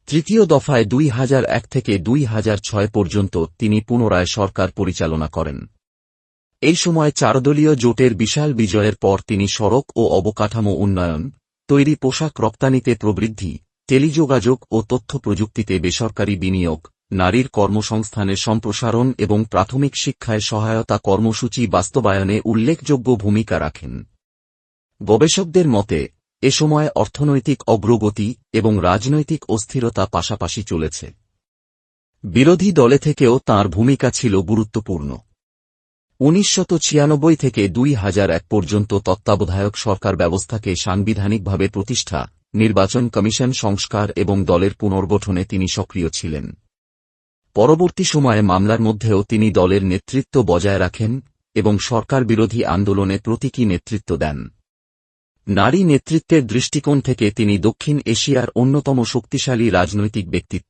তৃতীয় দফায় 2001 থেকে 2006 পর্যন্ত তিনি পুনরায় সরকার পরিচালনা করেন। এই সময় চারদলীয় জোটের বিশাল বিজয়ের পর তিনি সড়ক ও অবকাঠামো উন্নয়ন, তৈরি পোশাক রপ্তানিতে প্রবৃদ্ধি, টেলিযোগাযোগ ও তথ্য প্রযুক্তিতে বেসরকারি বিনিয়োগ, নারীর কর্মসংস্থানের সম্প্রসারণ এবং প্রাথমিক শিক্ষায় সহায়তা কর্মসূচি বাস্তবায়নে উল্লেখযোগ্য ভূমিকা রাখেন। গবেষকদের মতে এ সময় অর্থনৈতিক অগ্রগতি এবং রাজনৈতিক অস্থিরতা পাশাপাশি চলেছে। বিরোধী দলে থেকেও তাঁর ভূমিকা ছিল গুরুত্বপূর্ণ। 1996 থেকে 2001 পর্যন্ত তত্ত্বাবধায়ক সরকার ব্যবস্থাকে সাংবিধানিকভাবে প্রতিষ্ঠা, নির্বাচন কমিশন সংস্কার এবং দলের পুনর্গঠনে তিনি সক্রিয় ছিলেন। পরবর্তী সময়ে মামলার মধ্যেও তিনি দলের নেতৃত্ব বজায় রাখেন এবং সরকার বিরোধী আন্দোলনে প্রতীকী নেতৃত্ব দেন। নারী নেতৃত্বের দৃষ্টিকোণ থেকে তিনি দক্ষিণ এশিয়ার অন্যতম শক্তিশালী রাজনৈতিক ব্যক্তিত্ব।